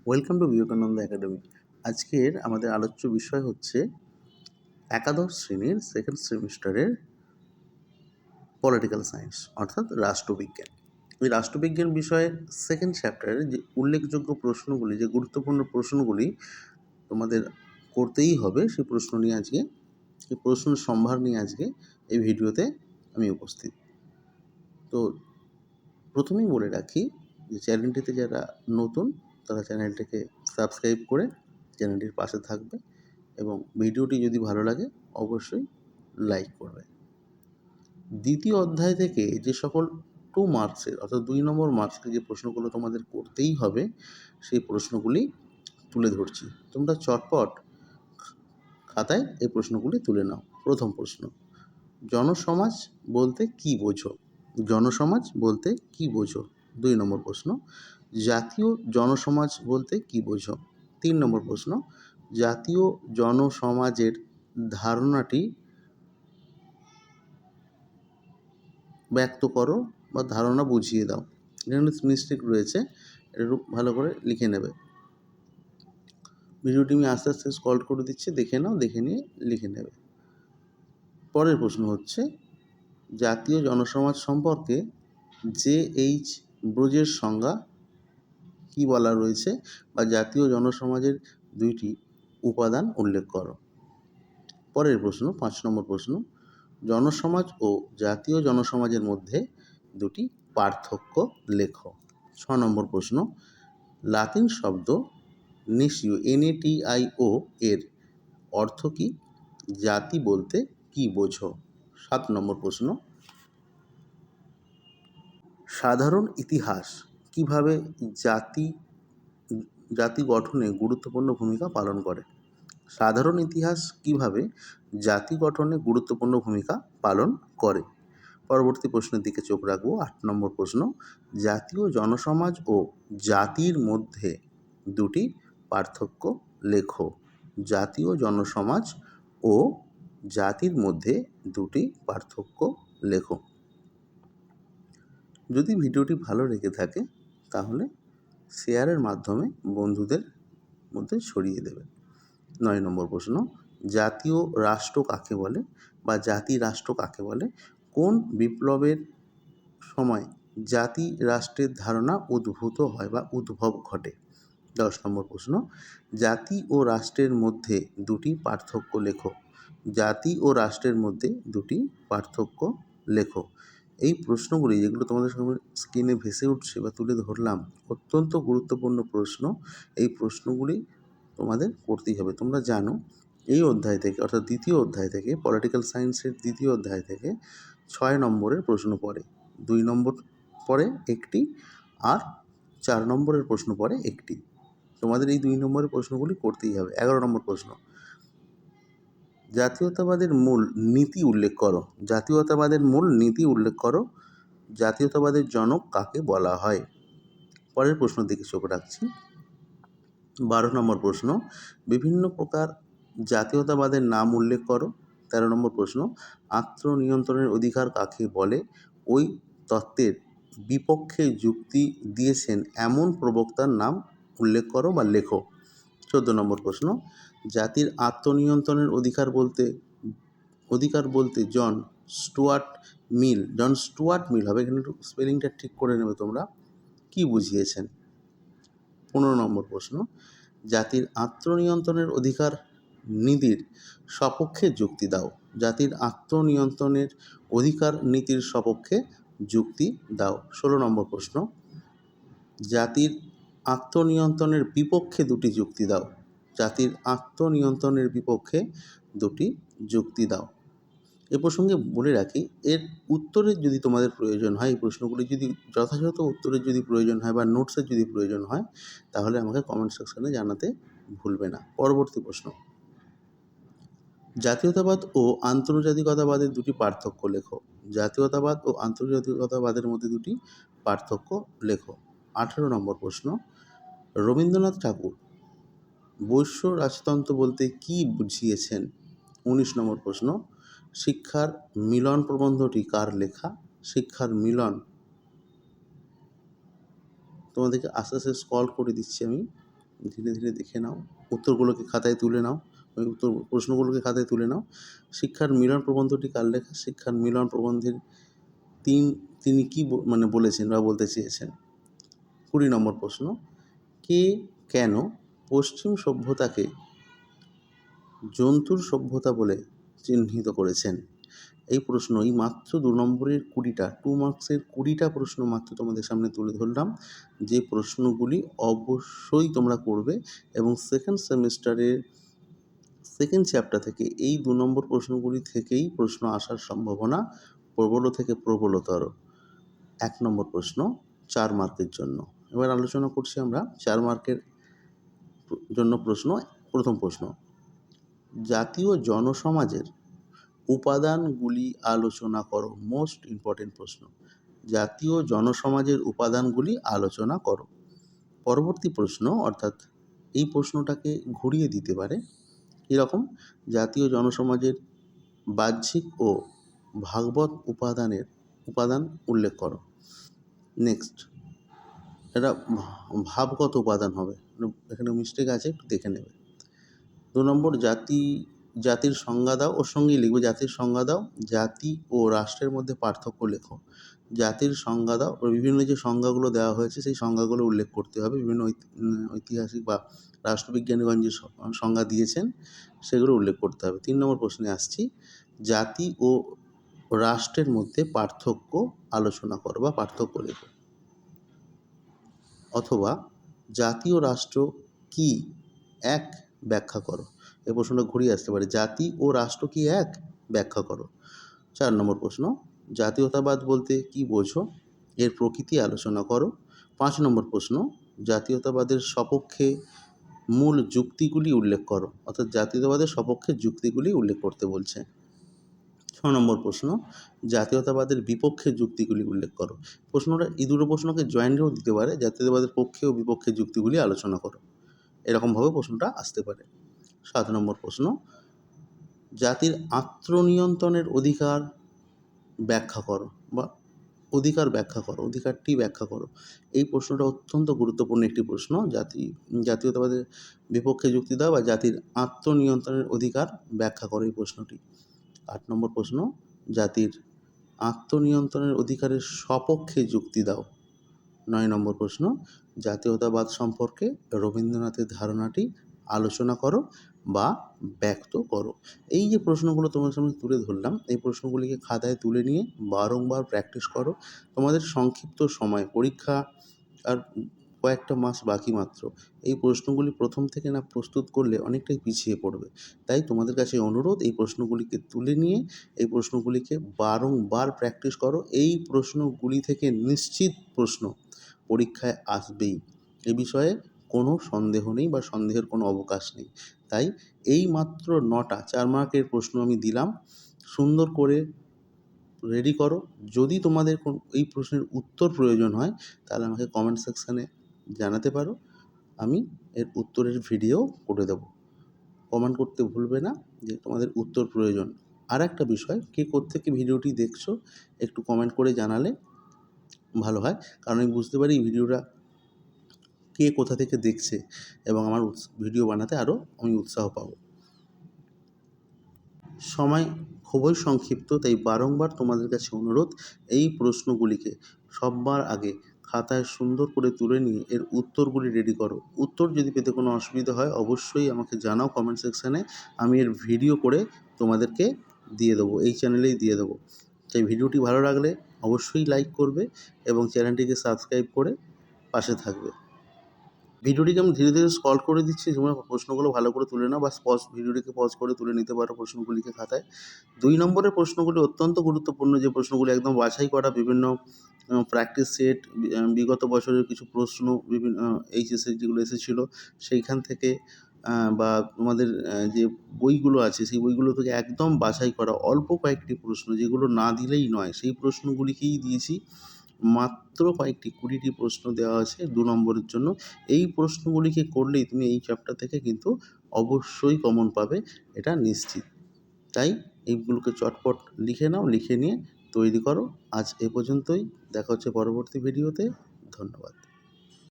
Welcome to Vivekananda academy. আজকের আমাদের আলোচ্য বিষয় হচ্ছে একাদশ শ্রেণীর সেকেন্ড সেমিস্টারের পলিটিক্যাল সায়েন্স অর্থাৎ রাষ্ট্রবিজ্ঞান। এই রাষ্ট্রবিজ্ঞান বিষয়ে সেকেন্ড চ্যাপ্টারের যে উল্লেখযোগ্য প্রশ্নগুলি, যে গুরুত্বপূর্ণ প্রশ্নগুলি তোমাদের করতেই হবে, সেই প্রশ্ন সম্ভার নিয়ে আজকে এই ভিডিওতে আমি উপস্থিত। তো প্রথমেই বলে রাখি যে চ্যানেলটিতে যারা নতুন তারা চ্যানেলটিকে সাবস্ক্রাইব করে চ্যানেলটির পাশে থাকবে এবং ভিডিওটি যদি ভালো লাগে অবশ্যই লাইক করবে। দ্বিতীয় অধ্যায় থেকে যে সকল 2 মার্কসের অর্থাৎ 2 নম্বর মার্কসের যে প্রশ্নগুলো তোমাদের করতেই হবে সেই প্রশ্নগুলি তুলে ধরছি। তোমরা চটপট খাতায় এই প্রশ্নগুলি তুলে নাও। প্রথম প্রশ্ন, জনসমাজ বলতে কী বোঝো? জনসমাজ বলতে কী বোঝো? 2 নম্বর প্রশ্ন, জাতীয় জনসমাজ বলতে কী বোঝো? 3 নম্বর প্রশ্ন, জাতীয় জনসমাজের ধারণাটি ব্যক্ত করো বা ধারণা বুঝিয়ে দাও। এখানে মিস্টেক রয়েছে, এটা একটু ভালো করে লিখে নেবে। ভিডিওটি আমি আস্তে আস্তে স্ক্রল করে দিচ্ছি, দেখে নাও, দেখে নিয়ে লিখে নেবে। পরের প্রশ্ন হচ্ছে, জাতীয় জনসমাজ সম্পর্কে জে.এইচ. ব্রুজের সংজ্ঞা কী বলা রয়েছে বা জাতীয় জনসমাজের 2টি উপাদান উল্লেখ করো। পরের প্রশ্ন 5 নম্বর প্রশ্ন, জনসমাজ ও জাতীয় জনসমাজের মধ্যে 2টি পার্থক্য লেখো। 6 নম্বর প্রশ্ন, লাতিন শব্দ নেশিও NATIO এর অর্থ কী? জাতি বলতে কী বোঝো? 7 নম্বর প্রশ্ন, সাধারণ ইতিহাস কিভাবে জাতি গঠনে গুরুত্বপূর্ণ ভূমিকা পালন করে? সাধারণ ইতিহাস কিভাবে জাতি গঠনে গুরুত্বপূর্ণ ভূমিকা পালন করে? পরবর্তী প্রশ্নের দিকে চোখ রাখবো। 8 নম্বর প্রশ্ন, জাতীয় জনসমাজ ও জাতির মধ্যে 2টি পার্থক্য লেখো। জাতীয় জনসমাজ ও জাতির মধ্যে 2টি পার্থক্য লেখো। যদি ভিডিওটি ভালো লেগে থাকে তাহলে শেয়ারের মাধ্যমে বন্ধুদের মধ্যে ছড়িয়ে দেবে। 9 নম্বর প্রশ্ন, জাতীয় রাষ্ট্র কাকে বলে বা জাতি রাষ্ট্র কাকে বলে? কোন বিপ্লবের সময় জাতি রাষ্ট্রের ধারণা উদ্ভূত হয় বা উদ্ভব ঘটে? 10 নম্বর প্রশ্ন, জাতি ও রাষ্ট্রের মধ্যে 2টি পার্থক্য লেখো। জাতি ও রাষ্ট্রের মধ্যে 2টি পার্থক্য লেখো। এই প্রশ্নগুলি যেগুলো তোমাদের সামনে স্ক্রিনে ভেসে উঠছে বা তুলে ধরলাম, অত্যন্ত গুরুত্বপূর্ণ প্রশ্ন। এই প্রশ্নগুলি তোমাদের করতেই হবে। তোমরা জানো এই অধ্যায় থেকে অর্থাৎ দ্বিতীয় অধ্যায় থেকে, পলিটিক্যাল সায়েন্সের দ্বিতীয় অধ্যায় থেকে 6 নম্বরের প্রশ্ন পড়ে। 2 নম্বর পড়ে একটি, আর 4 নম্বরের প্রশ্ন পড়ে একটি। তোমাদের এই 2 নম্বরের প্রশ্নগুলি করতেই হবে। 11 নম্বর প্রশ্ন, জাতীয়তাবাদের মূল নীতি উল্লেখ করো। জাতীয়তাবাদের মূল নীতি উল্লেখ করো। জাতীয়তাবাদের জনক কাকে বলা হয়? পরের প্রশ্নের দিকে চোখ রাখছি। 12 নম্বর প্রশ্ন, বিভিন্ন প্রকার জাতীয়তাবাদের নাম উল্লেখ করো। 13 নম্বর প্রশ্ন, আত্মনিয়ন্ত্রণের অধিকার কাকে বলে? ওই তত্ত্বের বিপক্ষে যুক্তি দিয়েছেন এমন প্রবক্তার নাম উল্লেখ করো বা লেখো। 14 নম্বর প্রশ্ন, জাতির আত্মনিয়ন্ত্রণের অধিকার বলতে জন স্টুয়ার্ট মিল হবে, এখানে একটু স্পেলিংটা ঠিক করে নেবে তোমরা, কি বুঝিয়েছেন? 15 নম্বর প্রশ্ন, জাতির আত্মনিয়ন্ত্রণের অধিকার নীতির সপক্ষে যুক্তি দাও। জাতির আত্মনিয়ন্ত্রণের অধিকার নীতির সপক্ষে যুক্তি দাও। 16 নম্বর প্রশ্ন, জাতির আত্মনিয়ন্ত্রণের বিপক্ষে 2টি যুক্তি দাও। জাতির আত্মনিয়ন্ত্রণের বিপক্ষে 2টি যুক্তি দাও। এ প্রসঙ্গে বলে রাখি, এর উত্তরের যদি তোমাদের প্রয়োজন হয়, এই প্রশ্নগুলি যদি যথাযথ উত্তরের যদি প্রয়োজন হয় বা নোটসের যদি প্রয়োজন হয়, তাহলে আমাকে কমেন্ট সেকশনে জানাতে ভুলবে না। পরবর্তী প্রশ্ন, জাতীয়তাবাদ ও আন্তর্জাতিকতাবাদের 2টি পার্থক্য লেখো। জাতীয়তাবাদ ও আন্তর্জাতিকতাবাদের মধ্যে 2টি পার্থক্য লেখো। 18 নম্বর প্রশ্ন, রবীন্দ্রনাথ ঠাকুর বৈশ্য রাজতন্ত্র বলতে কী বুঝিয়েছেন? 19 নম্বর প্রশ্ন, শিক্ষার মিলন প্রবন্ধটি কার লেখা? শিক্ষার মিলন, তোমাদেরকে আস্তে আস্তে স্ক্রল করে দিচ্ছি আমি, ধীরে ধীরে দেখে নাও, উত্তরগুলোকে খাতায় তুলে নাও, ওই প্রশ্নগুলোকে খাতায় তুলে নাও। শিক্ষার মিলন প্রবন্ধটি কার লেখা? শিক্ষার মিলন প্রবন্ধের তিনি কি মানে বলেছেন বা বলতে চেয়েছেন? 20 নম্বর প্রশ্ন, কে কেন পশ্চিম সভ্যতাকে জন্তুর সভ্যতা বলে চিহ্নিত করেছেন? এই প্রশ্ন, এই মাত্র 2 নম্বরের 20টা 2 মার্কসের 20টা প্রশ্ন মাত্র তোমাদের সামনে তুলে ধরলাম, যে প্রশ্নগুলি অবশ্যই তোমরা করবে এবং সেকেন্ড সেমিস্টারের সেকেন্ড চ্যাপ্টার থেকে এই 2 নম্বর প্রশ্নগুলি থেকেই প্রশ্ন আসার সম্ভাবনা প্রবল থেকে প্রবলতর। 1 নম্বর প্রশ্ন 4 মার্কের জন্য। এবার আলোচনা করছি আমরা 4 মার্কের জন্য প্রশ্ন। প্রথম প্রশ্ন, জাতীয় জনসমাজের উপাদানগুলি আলোচনা করো। মোস্ট ইম্পর্টেন্ট প্রশ্ন, জাতীয় জনসমাজের উপাদানগুলি আলোচনা করো। পরবর্তী প্রশ্ন, অর্থাৎ এই প্রশ্নটাকে ঘুরিয়ে দিতে পারে এরকম, জাতীয় জনসমাজের বাহ্যিক ও ভাগবত উপাদান উল্লেখ করো। নেক্সট, এটা ভাবগত উপাদান হবে, এখানে মিস্টেক আছে, একটু দেখে নেবে। 2 নম্বর, জাতির সংজ্ঞা দাও, ওর সঙ্গেই লিখবে জাতির সংজ্ঞা দাও, জাতি ও রাষ্ট্রের মধ্যে পার্থক্য লেখো। জাতির সংজ্ঞা দাও, ওর বিভিন্ন যে সংজ্ঞাগুলো দেওয়া হয়েছে সেই সংজ্ঞাগুলো উল্লেখ করতে হবে, বিভিন্ন ঐতিহাসিক বা রাষ্ট্রবিজ্ঞানীগণ যে সংজ্ঞা দিয়েছেন সেগুলো উল্লেখ করতে হবে। 3 নম্বর প্রশ্নে আসছি, জাতি ও রাষ্ট্রের মধ্যে পার্থক্য আলোচনা করো বা পার্থক্য লেখো। অথবা জাতি ও রাষ্ট্র কি এক ব্যাখ্যা করো। এই প্রশ্নটা ঘুরিয়ে আসতে পারে, জাতি ও রাষ্ট্র কি এক ব্যাখ্যা করো। 4 নম্বর প্রশ্ন, জাতীয়তাবাদ বলতে কি বোঝো, এর প্রকৃতি আলোচনা করো। 5 নম্বর প্রশ্ন, জাতীয়তাবাদের সপক্ষে মূল যুক্তিগুলি উল্লেখ করো, অর্থাৎ জাতীয়তাবাদের সপক্ষে যুক্তিগুলি উল্লেখ করতে বলছে। 6 নম্বর প্রশ্ন, জাতীয়তাবাদের বিপক্ষে যুক্তিগুলি উল্লেখ করো। প্রশ্নটা এই দুটো প্রশ্নকে জয়েন্টও দিতে পারে, জাতীয়তাবাদের পক্ষে ও বিপক্ষে যুক্তিগুলি আলোচনা করো, এরকমভাবে প্রশ্নটা আসতে পারে। 7 নম্বর প্রশ্ন, জাতির আত্মনিয়ন্ত্রণের অধিকার ব্যাখ্যা করো বা অধিকারটি ব্যাখ্যা করো। এই প্রশ্নটা অত্যন্ত গুরুত্বপূর্ণ একটি প্রশ্ন। জাতীয়তাবাদের বিপক্ষে যুক্তি দাও বা জাতির আত্মনিয়ন্ত্রণের অধিকার ব্যাখ্যা করো, এই প্রশ্নটি। 8 নম্বর প্রশ্ন, জাতির আত্মনিয়ন্ত্রণের অধিকারের সপক্ষে যুক্তি দাও। 9 নম্বর প্রশ্ন, জাতীয়তাবাদ সম্পর্কে রবীন্দ্রনাথের ধারণাটি আলোচনা করো বা ব্যক্ত করো। এই যে প্রশ্নগুলো তোমার সামনে তুলে ধরলাম, এই প্রশ্নগুলিকে খাতায় তুলে নিয়ে বারংবার প্র্যাকটিস করো। তোমাদের সংক্ষিপ্ত সময়, পরীক্ষা আর কয়েকটা মাস বাকি মাত্র, এই প্রশ্নগুলি প্রথম থেকে না প্রস্তুত করলে অনেকটাই পিছিয়ে পড়বে। তাই তোমাদের কাছে অনুরোধ, এই প্রশ্নগুলিকে তুলে নিয়ে এই প্রশ্নগুলিকে বারংবার প্র্যাকটিস করো। এই প্রশ্নগুলি থেকে নিশ্চিত প্রশ্ন পরীক্ষায় আসবেই, এ বিষয়ে কোনো সন্দেহ নেই বা সন্দেহের কোনো অবকাশ নেই। তাই এই মাত্র 9টা 4 মার্কের প্রশ্ন আমি দিলাম, সুন্দর করে রেডি করো। যদি তোমাদের এই প্রশ্নের উত্তর প্রয়োজন হয় তাহলে আমাকে কমেন্ট সেকশানে জানাতে পারো, আমি এর উত্তরের ভিডিও করে দেবো। কমেন্ট করতে ভুলবে না যে তোমাদের উত্তর প্রয়োজন। আর একটা বিষয়, কে কোত্থেকে ভিডিওটি দেখছো একটু কমেন্ট করে জানালে ভালো হয়, কারণ আমি বুঝতে পারি এই ভিডিওটা কে কোথা থেকে দেখছে এবং আমার ভিডিও বানাতে আরও আমি উৎসাহ পাবো। সময় খুবই সংক্ষিপ্ত, তাই বারংবার তোমাদের কাছে অনুরোধ, এই প্রশ্নগুলিকে সবার আগে খাতায় সুন্দর করে তুলে নিয়ে এর উত্তরগুলি রেডি করো। উত্তর যদি পেতে কোনো অসুবিধা হয় অবশ্যই আমাকে জানাও কমেন্ট সেকশানে, আমি এর ভিডিও করে তোমাদেরকে দিয়ে দেবো, এই চ্যানেলেই দিয়ে দেবো। তাই ভিডিওটি ভালো লাগলে অবশ্যই লাইক করবে এবং চ্যানেলটিকে সাবস্ক্রাইব করে পাশে থাকবে। ভিডিওটিকে আমি ধীরে ধীরে স্ক্রল করে দিচ্ছি, তোমরা প্রশ্নগুলো ভালো করে তুলে নাও বা ভিডিওটিকে পজ করে তুলে নিতে পারো প্রশ্নগুলিকে খাতায়। 2 নম্বরের প্রশ্নগুলি অত্যন্ত গুরুত্বপূর্ণ, যে প্রশ্নগুলি একদম বাছাই করা বিভিন্ন প্র্যাকটিস সেট, বিগত বছরের কিছু প্রশ্ন বিভিন্ন এইচএসে যেগুলো এসেছিলো সেইখান থেকে বা তোমাদের যে বইগুলো আছে সেই বইগুলো থেকে একদম বাছাই করা অল্প কয়েকটি প্রশ্ন, যেগুলো না দিলেই নয়, সেই প্রশ্নগুলিকেই দিয়েছি। মাত্র কয়েকটি 20টি প্রশ্ন দেওয়া আছে 2 নম্বরের জন্য। এই প্রশ্নগুলিকে করলেই তুমি এই চ্যাপ্টার থেকে কিন্তু অবশ্যই কমন পাবে, এটা নিশ্চিত। তাই এইগুলোকে চটপট লিখে নাও, লিখে নিয়ে তৈরি করো। আজ এ পর্যন্তই, দেখা হচ্ছে পরবর্তী ভিডিওতে। ধন্যবাদ।